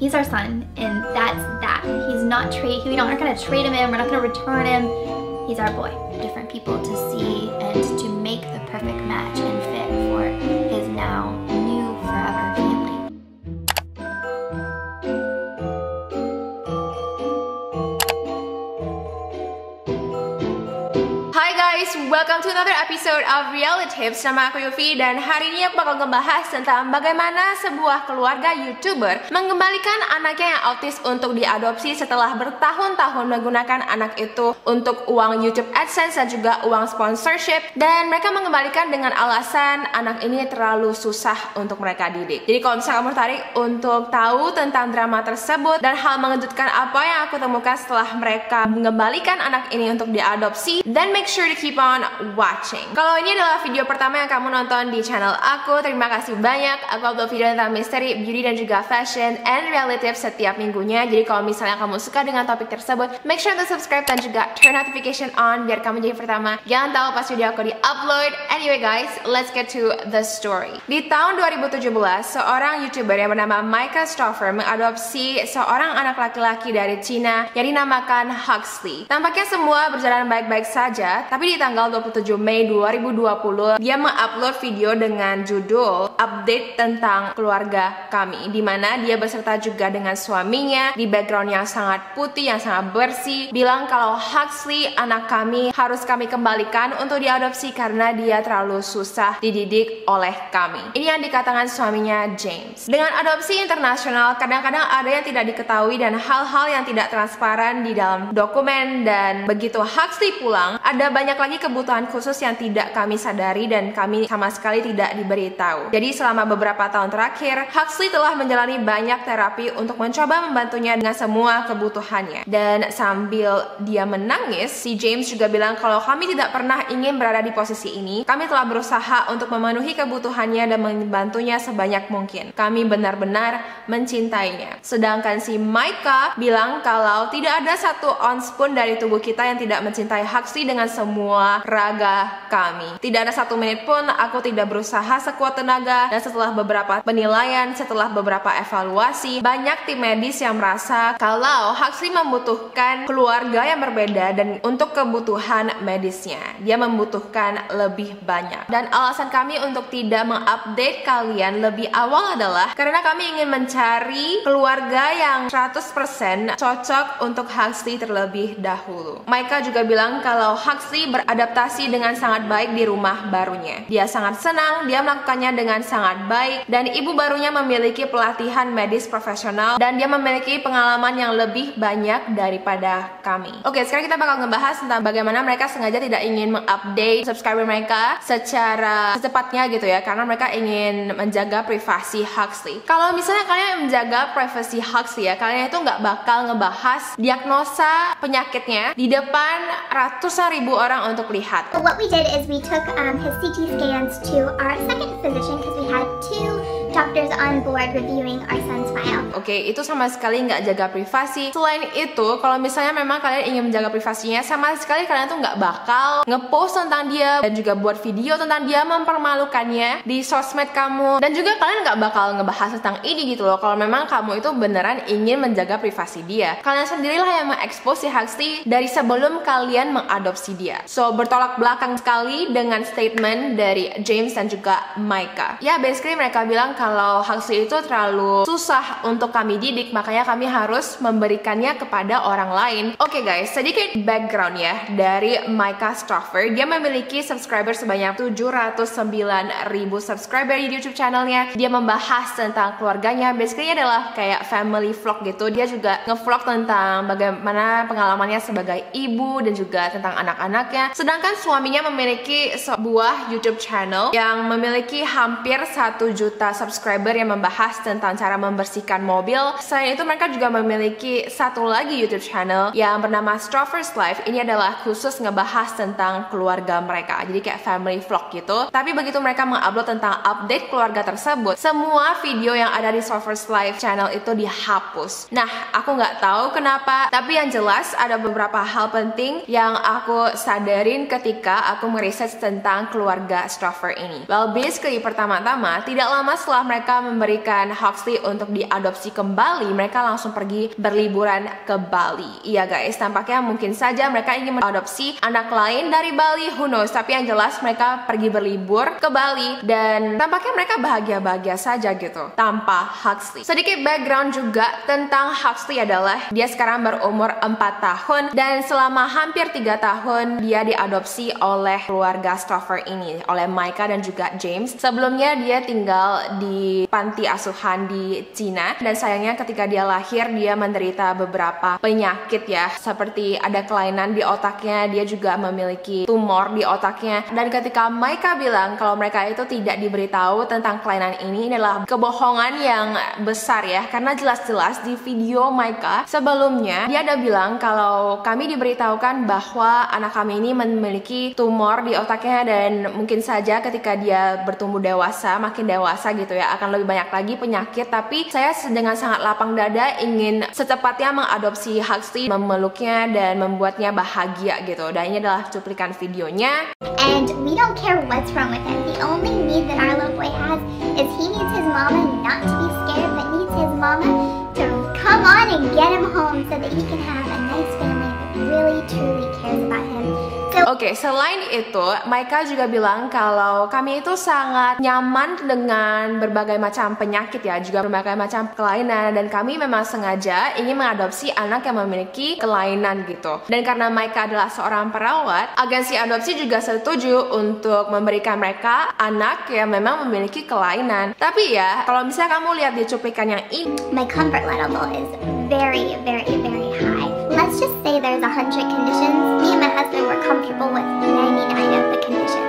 He's our son, and that's that. He's not we're not gonna trade him in, we're not gonna return him. He's our boy. Different people to see and to make the perfect match and fit for his now new forever family. Hi guys, welcome to another episode of Reality Tips. Nama aku Yufi dan hari ini aku bakal ngebahas tentang bagaimana sebuah keluarga YouTuber mengembalikan anaknya yang autis untuk diadopsi setelah bertahun-tahun menggunakan anak itu untuk uang YouTube AdSense dan juga uang sponsorship, dan mereka mengembalikan dengan alasan anak ini terlalu susah untuk mereka didik. Jadi kalau misalnya kamu tertarik untuk tahu tentang drama tersebut dan hal mengejutkan apa yang aku temukan setelah mereka mengembalikan anak ini untuk diadopsi, then make sure to keep on watching. Kalau ini adalah video pertama yang kamu nonton di channel aku, terima kasih banyak. Aku upload video tentang misteri, beauty, dan juga fashion and reality tips setiap minggunya. Jadi kalau misalnya kamu suka dengan topik tersebut, make sure to subscribe dan juga turn notification on biar kamu jadi pertama yang tahu pas video aku di-upload. Anyway guys, let's get to the story. Di tahun 2017, seorang YouTuber yang bernama Micah Stauffer mengadopsi seorang anak laki-laki dari Cina yang dinamakan Huxley. Tampaknya semua berjalan baik-baik saja, tapi di tanggal 27 Mei 2020 dia mengupload video dengan judul Update tentang Keluarga Kami, di mana dia beserta juga dengan suaminya di background yang sangat putih, yang sangat bersih, bilang kalau Huxley anak kami harus kami kembalikan untuk diadopsi karena dia terlalu susah dididik oleh kami. Ini yang dikatakan suaminya James. Dengan adopsi internasional, kadang-kadang ada yang tidak diketahui dan hal-hal yang tidak transparan di dalam dokumen, dan begitu Huxley pulang, ada banyak lagi kebutuhan khusus yang tidak kami sadari dan kami sama sekali tidak diberitahu. Jadi selama beberapa tahun terakhir, Huxley telah menjalani banyak terapi untuk mencoba membantunya dengan semua kebutuhannya. Dan sambil dia menangis, si James juga bilang kalau kami tidak pernah ingin berada di posisi ini. Kami telah berusaha untuk memenuhi kebutuhannya dan membantunya sebanyak mungkin. Kami benar-benar mencintainya. Sedangkan si Micah bilang kalau tidak ada satu ounce pun dari tubuh kita yang tidak mencintai Huxley dengan semua raga kami. Tidak ada satu menit pun aku tidak berusaha sekuat tenaga, dan setelah beberapa penilaian, setelah beberapa evaluasi, banyak tim medis yang merasa kalau Huxley membutuhkan keluarga yang berbeda dan untuk kebutuhan medisnya dia membutuhkan lebih banyak. Dan alasan kami untuk tidak mengupdate kalian lebih awal adalah karena kami ingin mencari keluarga yang 100% cocok untuk Huxley terlebih dahulu. Micah juga bilang kalau Huxley beradaptasi dengan sangat baik di rumah barunya. Dia sangat senang, dia melakukannya dengan sangat baik, dan ibu barunya memiliki pelatihan medis profesional dan dia memiliki pengalaman yang lebih banyak daripada kami. Oke, sekarang kita bakal ngebahas tentang bagaimana mereka sengaja tidak ingin mengupdate subscriber mereka secara secepatnya gitu ya, karena mereka ingin menjaga privasi Huxley. Kalau misalnya kalian menjaga privasi Huxley ya, kalian itu nggak bakal ngebahas diagnosa penyakitnya di depan ratusan ribu orang untuk lihat. What we did is we took his CT scans to our second physician because we had two doctors on board reviewing our son's file. Oke, itu sama sekali nggak jaga privasi. Selain itu, kalau misalnya memang kalian ingin menjaga privasinya, sama sekali kalian tuh nggak bakal ngepost tentang dia dan juga buat video tentang dia mempermalukannya di sosmed kamu, dan juga kalian nggak bakal ngebahas tentang ini gitu loh. Kalau memang kamu itu beneran ingin menjaga privasi dia, kalian sendirilah yang mengekspos si Huxley dari sebelum kalian mengadopsi dia. So, bertolak belakang sekali dengan statement dari James dan juga Micah. Ya, basically mereka bilang kalau Huxley itu terlalu susah untuk kami didik, makanya kami harus memberikannya kepada orang lain. Oke guys, sedikit background ya dari Micah Stauffer. Dia memiliki subscriber sebanyak 709.000 subscriber di YouTube channelnya. Dia membahas tentang keluarganya, basically adalah kayak family vlog gitu. Dia juga ngevlog tentang bagaimana pengalamannya sebagai ibu dan juga tentang anak-anaknya. Sedangkan suaminya memiliki sebuah YouTube channel yang memiliki hampir 1 juta subscriber yang membahas tentang cara membersihkan mobil. Selain itu mereka juga memiliki satu lagi YouTube channel yang bernama Stauffer's Life. Ini adalah khusus ngebahas tentang keluarga mereka, jadi kayak family vlog gitu. Tapi begitu mereka mengupload tentang update keluarga tersebut, semua video yang ada di Stauffer's Life channel itu dihapus. Nah, aku nggak tahu kenapa, tapi yang jelas ada beberapa hal penting yang aku sadarin ketika aku meriset tentang keluarga Stauffer ini. Well, basically pertama-tama tidak lama setelah setelah mereka memberikan Huxley untuk diadopsi kembali, mereka langsung pergi berliburan ke Bali. Iya guys, tampaknya mungkin saja mereka ingin mengadopsi anak lain dari Bali, who knows. Tapi yang jelas mereka pergi berlibur ke Bali dan tampaknya mereka bahagia-bahagia saja gitu tanpa Huxley. Sedikit background juga tentang Huxley adalah dia sekarang berumur 4 tahun dan selama hampir 3 tahun dia diadopsi oleh keluarga Stauffer ini, oleh Micah dan juga James. Sebelumnya dia tinggal di panti asuhan di Cina dan sayangnya ketika dia lahir dia menderita beberapa penyakit ya, seperti ada kelainan di otaknya, dia juga memiliki tumor di otaknya. Dan ketika Micah bilang kalau mereka itu tidak diberitahu tentang kelainan ini adalah kebohongan yang besar ya, karena jelas-jelas di video Micah sebelumnya dia ada bilang kalau kami diberitahukan bahwa anak kami ini memiliki tumor di otaknya dan mungkin saja ketika dia bertumbuh dewasa, makin dewasa gitu ya, akan lebih banyak lagi penyakit. Tapi saya dengan sangat lapang dada ingin secepatnya mengadopsi Huxley, memeluknya dan membuatnya bahagia gitu. Dan ini adalah cuplikan videonya. And we don't care what's wrong with him. The only need that our little boy has is he needs his mama not to be scared, but needs his mama to come on and get him home so that he can have a nice family that really truly cares about him. Oke, selain itu, Micah juga bilang kalau kami itu sangat nyaman dengan berbagai macam penyakit ya, juga berbagai macam kelainan, dan kami memang sengaja ingin mengadopsi anak yang memiliki kelainan gitu. Dan karena Micah adalah seorang perawat, agensi adopsi juga setuju untuk memberikan mereka anak yang memang memiliki kelainan. Tapi ya, kalau misalnya kamu lihat di cuplikan yang ini, my comfort level is very, very, very high. Let's just say there's 100 conditions. Me and my husband were comfortable with 99 of the conditions.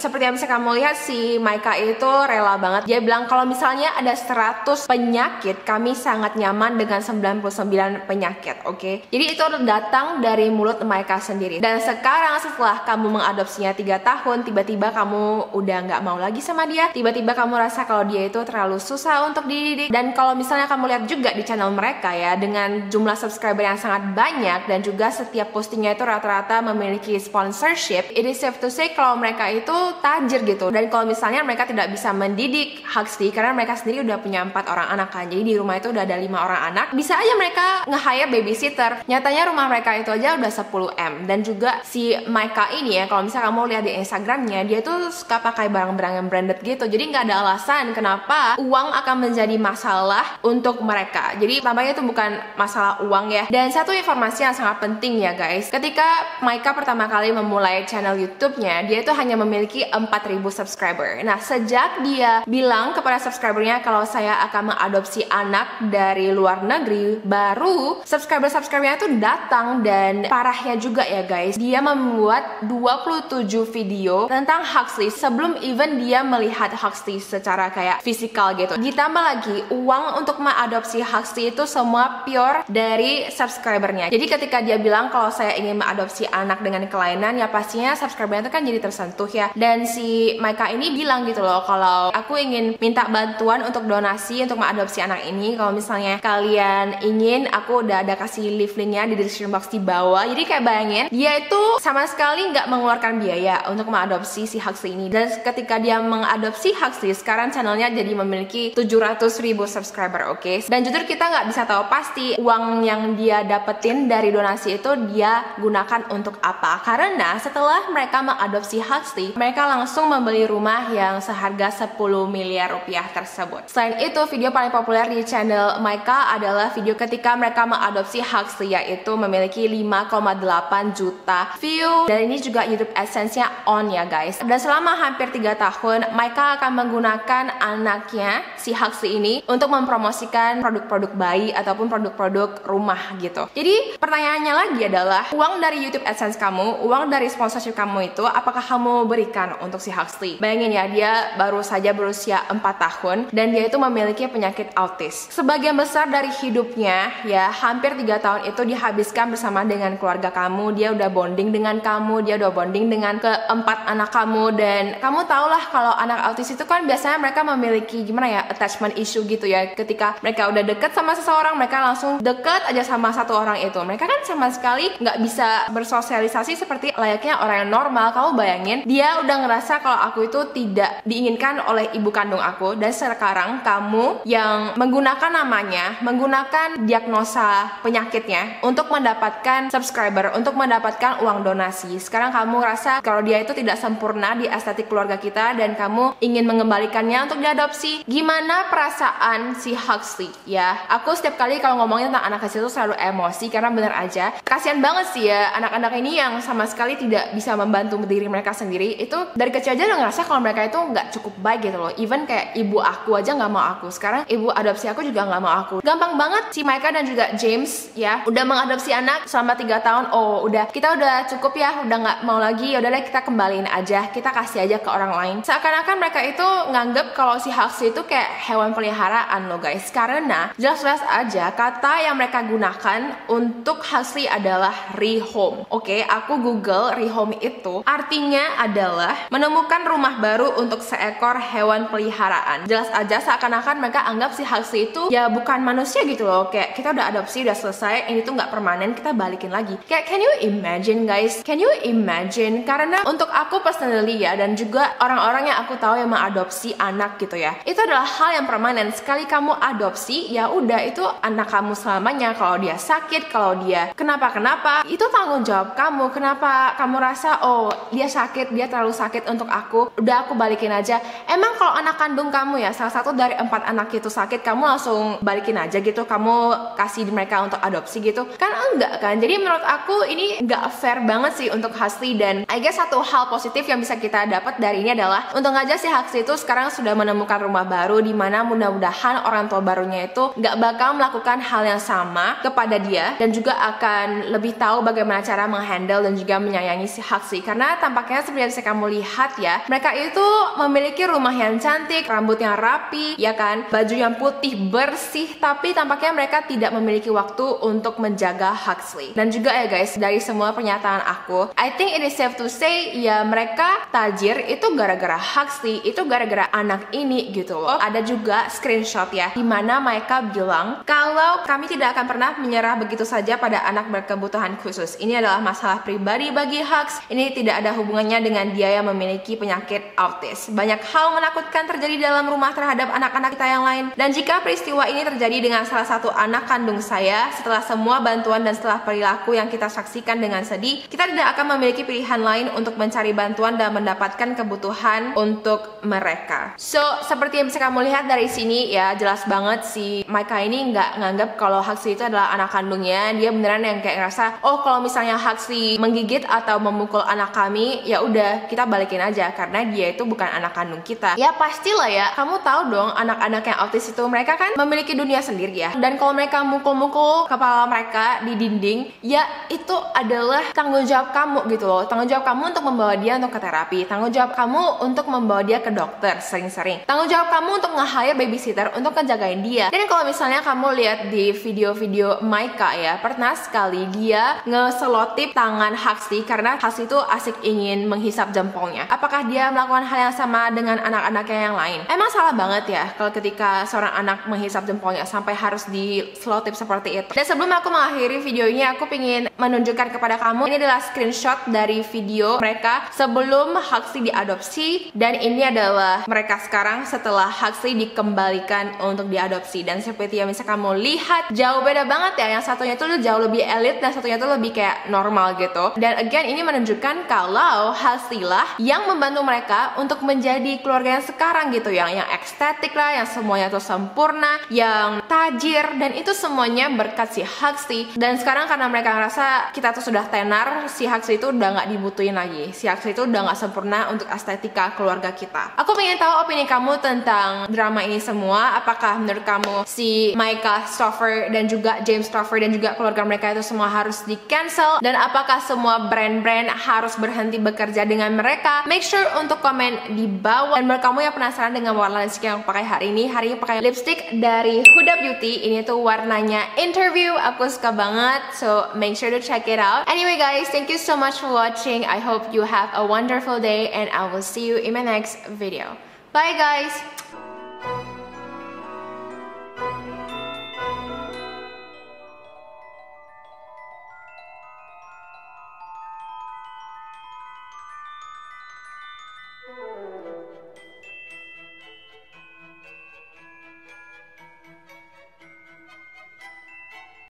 Seperti yang bisa kamu lihat, si Micah itu rela banget. Dia bilang kalau misalnya ada 100 penyakit, kami sangat nyaman dengan 99 penyakit, oke? Jadi itu datang dari mulut Micah sendiri. Dan sekarang setelah kamu mengadopsinya 3 tahun, tiba-tiba kamu udah nggak mau lagi sama dia. Tiba-tiba kamu rasa kalau dia itu terlalu susah untuk dididik. Dan kalau misalnya kamu lihat juga di channel mereka ya, dengan jumlah subscriber yang sangat banyak dan juga setiap postingnya itu rata-rata memiliki sponsorship, it is safe to say kalau mereka itu tajir gitu. Dan kalau misalnya mereka tidak bisa mendidik Huxley karena mereka sendiri udah punya 4 orang anak kan, jadi di rumah itu udah ada 5 orang anak, bisa aja mereka nge-hire babysitter. Nyatanya rumah mereka itu aja udah 10M. Dan juga si Micah ini ya, kalau misalnya kamu lihat di Instagramnya, dia tuh suka pakai barang-barang yang branded gitu. Jadi nggak ada alasan kenapa uang akan menjadi masalah untuk mereka. Jadi tampaknya itu bukan masalah uang ya. Dan satu informasi yang sangat penting ya guys, ketika Micah pertama kali memulai channel YouTube-nya, dia itu hanya memiliki 4.000 subscriber. Nah, sejak dia bilang kepada subscribernya kalau saya akan mengadopsi anak dari luar negeri, baru subscriber-subscribernya itu datang. Dan parahnya juga ya guys, dia membuat 27 video tentang Huxley sebelum even dia melihat Huxley secara kayak fisikal gitu. Ditambah lagi, uang untuk mengadopsi Huxley itu semua pure dari subscribernya. Jadi ketika dia bilang kalau saya ingin mengadopsi anak dengan kelainan, ya pastinya subscribernya itu kan jadi tersentuh ya. Dan si Micah ini bilang gitu loh, kalau aku ingin minta bantuan untuk donasi untuk mengadopsi anak ini. Kalau misalnya kalian ingin, aku udah ada kasih link linknya di description box di bawah. Jadi kayak bayangin, dia itu sama sekali nggak mengeluarkan biaya untuk mengadopsi si Huxley ini. Dan ketika dia mengadopsi Huxley, sekarang channelnya jadi memiliki 700.000 subscriber, oke? Dan jujur kita nggak bisa tahu pasti uang yang dia dapetin dari donasi itu dia gunakan untuk apa. Karena setelah mereka mengadopsi Huxley, mereka langsung membeli rumah yang seharga 10 miliar rupiah tersebut. Selain itu, video paling populer di channel Micah adalah video ketika mereka mengadopsi Huxley, yaitu memiliki 5,8 juta view. Dan ini juga YouTube AdSense-nya on ya guys. Dan selama hampir 3 tahun, Micah akan menggunakan anaknya, si Huxley ini, untuk mempromosikan produk-produk bayi ataupun produk-produk rumah gitu. Jadi pertanyaannya lagi adalah, uang dari YouTube AdSense kamu, uang dari sponsorship kamu itu, apakah kamu berikan untuk si Huxley? Bayangin ya, dia baru saja berusia 4 tahun dan dia itu memiliki penyakit autis. Sebagian besar dari hidupnya ya, hampir 3 tahun itu dihabiskan bersama dengan keluarga kamu. Dia udah bonding dengan kamu, dia udah bonding dengan keempat anak kamu. Dan kamu tahulah kalau anak autis itu kan biasanya mereka memiliki gimana ya, attachment issue gitu ya. Ketika mereka udah deket sama seseorang, mereka langsung deket aja sama satu orang gitu. Mereka kan sama sekali nggak bisa bersosialisasi seperti layaknya orang yang normal. Kamu bayangin, dia udah ngerasa kalau aku itu tidak diinginkan oleh ibu kandung aku, dan sekarang kamu yang menggunakan namanya, menggunakan diagnosa penyakitnya untuk mendapatkan subscriber, untuk mendapatkan uang donasi. Sekarang kamu rasa kalau dia itu tidak sempurna di estetik keluarga kita dan kamu ingin mengembalikannya untuk diadopsi. Gimana perasaan si Huxley ya? Aku setiap kali kalau ngomongin tentang anak kecil itu selalu emosi karena bener aja kasihan banget sih ya anak-anak ini yang sama sekali tidak bisa membantu diri mereka sendiri. Itu dari kecil aja udah ngerasa kalau mereka itu nggak cukup baik gitu loh. Even kayak ibu aku aja nggak mau aku. Sekarang ibu adopsi aku juga nggak mau aku. Gampang banget si Micah dan juga James ya udah mengadopsi anak selama 3 tahun. Oh udah, kita udah cukup ya, udah nggak mau lagi, yaudahlah kita kembaliin aja, kita kasih aja ke orang lain. Seakan-akan mereka itu nganggep kalau si Huxley itu kayak hewan peliharaan loh guys. Karena jelas-jelas aja kata yang mereka gunakan untuk Huxley adalah rehome. Oke, aku google rehome itu artinya adalah menemukan rumah baru untuk seekor hewan peliharaan. Jelas aja seakan-akan mereka anggap si Huxley itu ya bukan manusia gitu loh. Kayak kita udah adopsi, udah selesai, ini tuh nggak permanen, kita balikin lagi. Kayak can you imagine guys? Can you imagine? Karena untuk aku personally ya, dan juga orang-orang yang aku tahu yang mengadopsi anak gitu ya, itu adalah hal yang permanen. Sekali kamu adopsi, ya udah itu anak kamu selamanya. Kalau dia sakit, kalau dia kenapa-kenapa, itu tanggung jawab kamu. Kenapa kamu rasa oh dia sakit, dia terlalu sakit untuk aku, udah aku balikin aja. Emang kalau anak kandung kamu ya, salah satu dari 4 anak itu sakit, kamu langsung balikin aja gitu, kamu kasih mereka untuk adopsi gitu? Kan enggak kan? Jadi menurut aku ini enggak fair banget sih untuk Huxley. Dan I guess satu hal positif yang bisa kita dapat dari ini adalah untung aja si Huxley itu sekarang sudah menemukan rumah baru, dimana mudah-mudahan orang tua barunya itu nggak bakal melakukan hal yang sama kepada dia, dan juga akan lebih tahu bagaimana cara menghandle dan juga menyayangi si Huxley. Karena tampaknya seperti yang bisa kamu lihat ya, mereka itu memiliki rumah yang cantik, rambut yang rapi ya kan, baju yang putih bersih, tapi tampaknya mereka tidak memiliki waktu untuk menjaga Huxley. Dan juga ya guys, dari semua pernyataan aku, I think it is safe to say ya mereka tajir itu gara-gara Huxley, itu gara-gara anak ini gitu loh. Ada juga screenshot ya, dimana mereka bilang kalau kami tidak akan pernah menyerah begitu saja pada anak berkebutuhan khusus. Ini adalah masalah pribadi bagi Hux. Ini tidak ada hubungannya dengan dia yang memiliki penyakit autis. Banyak hal menakutkan terjadi dalam rumah terhadap anak-anak kita yang lain. Dan jika peristiwa ini terjadi dengan salah satu anak kandung saya, setelah semua bantuan dan setelah perilaku yang kita saksikan dengan sedih, kita tidak akan memiliki pilihan lain untuk mencari bantuan dan mendapatkan kebutuhan untuk mereka. So, seperti yang bisa kamu lihat dari sini ya, jelas banget si Micah ini nggak nganggap kalau Huxley itu adalah anak kandungnya. Dia beneran yang kayak ngerasa, oh kalau misalnya Huxley menggigit atau memukul anak kami, ya udah kita balikin aja karena dia itu bukan anak kandung kita. Ya pastilah ya, kamu tahu dong anak-anak yang autis itu mereka kan memiliki dunia sendiri ya. Dan kalau mereka mukul-mukul kepala mereka di dinding, ya itu adalah tanggung jawab kamu gitu loh. Tanggung jawab kamu untuk membawa dia untuk ke terapi, tanggung jawab kamu untuk membawa dia ke dokter sering-sering, tanggung jawab kamu untuk nge-hire babysitter untuk ngejagain dia. Dan kalau misalnya kamu lihat di video-video Micah ya, pernah sekali dia ngeselotip tangan Huxley karena Huxley itu asik ingin menghisap jempolnya. Apakah dia melakukan hal yang sama dengan anak-anaknya yang lain? Emang salah banget ya kalau ketika seorang anak menghisap jempolnya sampai harus diselotip seperti itu. Dan sebelum aku mengakhiri video ini, aku ingin menunjukkan kepada kamu, ini adalah screenshot dari video mereka sebelum Huxley diadopsi, dan ini adalah mereka sekarang setelah Huxley dikembalikan untuk diadopsi. Dan seperti yang bisa kamu lihat, jauh beda banget ya. Yang satunya itu jauh lebih elit dan satunya itu lebih kayak normal gitu. Dan again, ini menunjukkan kalau Huxley lah yang membantu mereka untuk menjadi keluarga yang sekarang gitu, yang estetik lah, yang semuanya tuh sempurna, yang tajir, dan itu semuanya berkat si Huxley. Dan sekarang karena mereka ngerasa kita tuh sudah tenar, si Huxley itu udah nggak dibutuhin lagi, si Huxley itu udah nggak sempurna untuk estetika keluarga kita. Aku pengen tahu opini kamu tentang drama ini semua. Apakah menurut kamu si Micah Stauffer dan juga James Stauffer dan juga keluarga mereka itu semua harus di cancel, dan apakah semua brand-brand harus berhenti bekerja dengan mereka? Make sure untuk komen di bawah. Dan menurut kamu yang penasaran dengan warna lipstick yang aku pakai hari ini pakai lipstick dari Huda Beauty. Ini tuh warnanya Interview, aku suka banget, so make sure to check it out. Anyway guys, thank you so much for watching. I hope you have a wonderful day and I will see you in my next video. Bye guys.